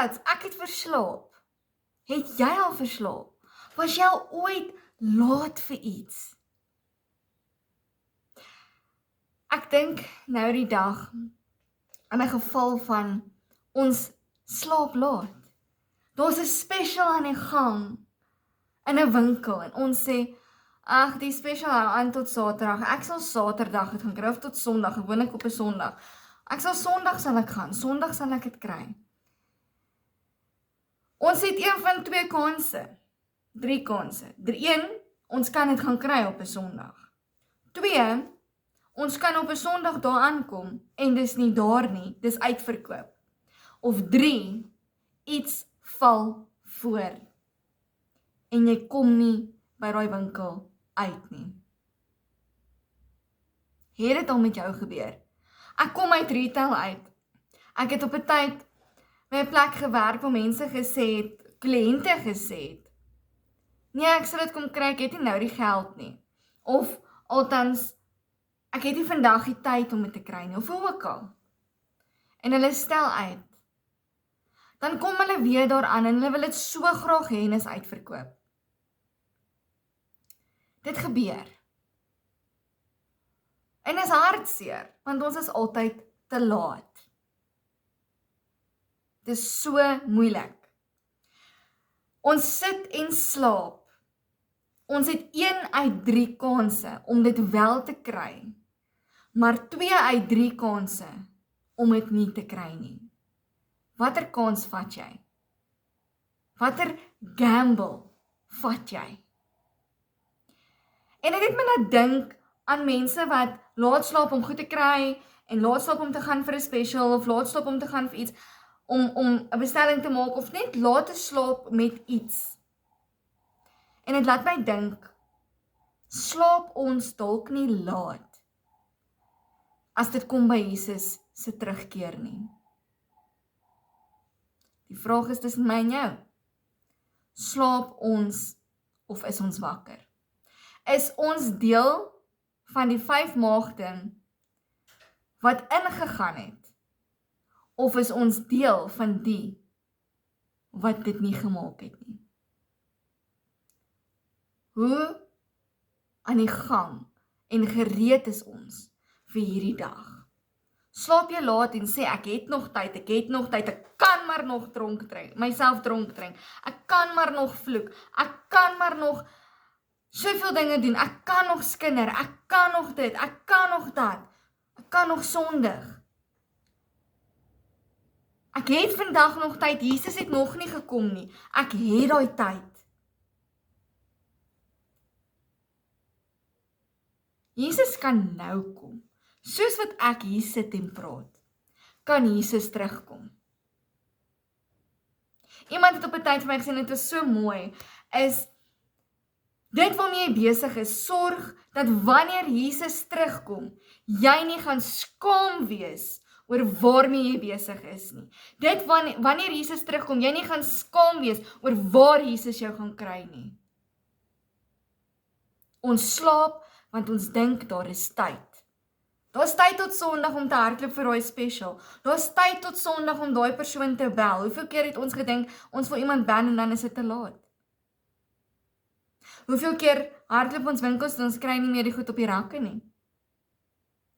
Skats, ek het verslaap. Het jy al verslaap? Was jy al ooit laat vir iets? Ek dink nou die dag in 'n geval van ons slaap laat. Daar's 'n special aan die gang in 'n winkel en ons sê, ag, die special hou aan tot Saterdag. Ek sal Saterdag het gaan kry of tot Sondag, gewoonlik op 'n Sondag. Sondag sal ek gaan, Sondag sal ek dit kry. Ons het een van 2 kanse, 3 kanse. 1, ons kan dit gaan kry op 'n Sondag. 2, ons kan op 'n Sondag daar aankom en dis nie daar nie, dis uitverkoop. Of 3, iets val voor en jy kom nie by daai winkel uit nie. Het dit al met jou gebeur? Ek kom uit retail uit. Ek het op 'n tyd by 'n plek gewerk waar mense gesê het, kliënte gesê het, nee, ek sal dit kom kry, ek het nie nou die geld nie. Of althans, ek het nie vandag die tyd om dit te kry nie, of hoe ook al. En hulle stel uit. Dan kom hulle weer daaraan en hulle wil dit so graag hê en is uitverkoop. Dit gebeur. En is hartseer, want ons is altyd te laat. Dit is so moeilik. Ons sit en slaap. Ons het 1 uit 3 kanse om dit wel te kry, maar 2 uit 3 kanse om dit nie te kry nie. Watter kans vat jy? Watter gamble vat jy? En ek het my laat dink aan mense wat laat slaap om goed te kry, en laat slaap om te gaan vir 'n special, of laat slaap om te gaan vir iets, om 'n bestelling te maak, of net laat te slaap met iets. En dit laat my dink, slaap ons dalk nie laat, as dit kom by Jesus se terugkeer nie. Die vraag is tussen my en jou. Slaap ons of is ons wakker? Is ons deel van die 5 maagde wat ingegaan het? Of is ons deel van die wat dit nie gemaak het nie? Hoe aan die gang en gereed is ons vir hierdie dag? Slaap jy laat en sê, ek het nog tyd, ek kan maar nog dronk drink, myself dronk drink, ek kan maar nog vloek, ek kan maar nog soveel dinge doen, ek kan nog skinder, ek kan nog dit, ek kan nog dat, ek kan nog sondig. Ek het vandag nog tyd, Jesus het nog nie gekom nie, ek het daai tyd. Jesus kan nou kom. Soos wat ek hier sit en praat, kan Jesus terugkom. Iemand het op 'n tyd vir my gesê, dit was so mooi, is, dit waarmee jy besig is, sorg dat wanneer Jesus terugkom, jy nie gaan skaam wees oor waarmee jy besig is nie. Dit wanneer Jesus terugkom, jy nie gaan skaam wees oor waar Jesus jou gaan kry nie. Ons slaap, want ons dink daar is tyd. Daar is tyd tot Sondag om te hardloop vir daai special. Daar is tyd tot Sondag om daai persoon te bel. Hoeveel keer het ons gedink, ons wil iemand bel en dan is dit te laat? Hoeveel keer hardloop ons winkels en ons kry nie meer die goed op die rakke nie?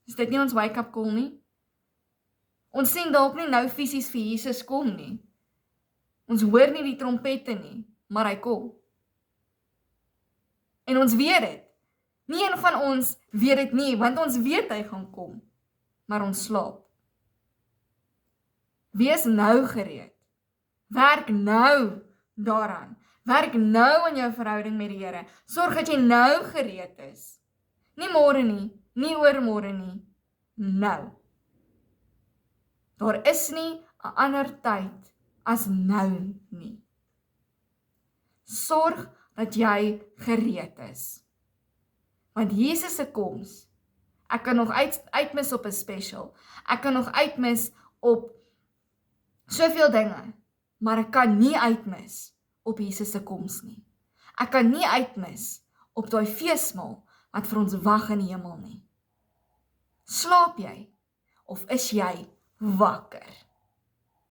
Is dit nie ons wake-up call nie? Ons sien dalk nie nou fisies vir Jesus kom nie. Ons hoor nie die trompette nie, maar hy kom. En ons weet dit. Nie een van ons weet dit nie, want ons weet hy gaan kom, maar ons slaap. Wees nou gereed. Werk nou daaraan. Werk nou aan jou verhouding met die Here. Sorg dat jy nou gereed is. Nie môre nie, nie oormôre nie, nou. Daar is nie 'n ander tyd as nou nie. Sorg dat jy gereed is. Want Jesus se koms, ek kan nog uitmis op 'n special, ek kan nog uitmis op soveel dinge, maar ek kan nie uitmis op Jesus se koms nie. Ek kan nie uitmis op daai feesmaal wat vir ons wag in die hemel nie. Slaap jy of is jy wakker?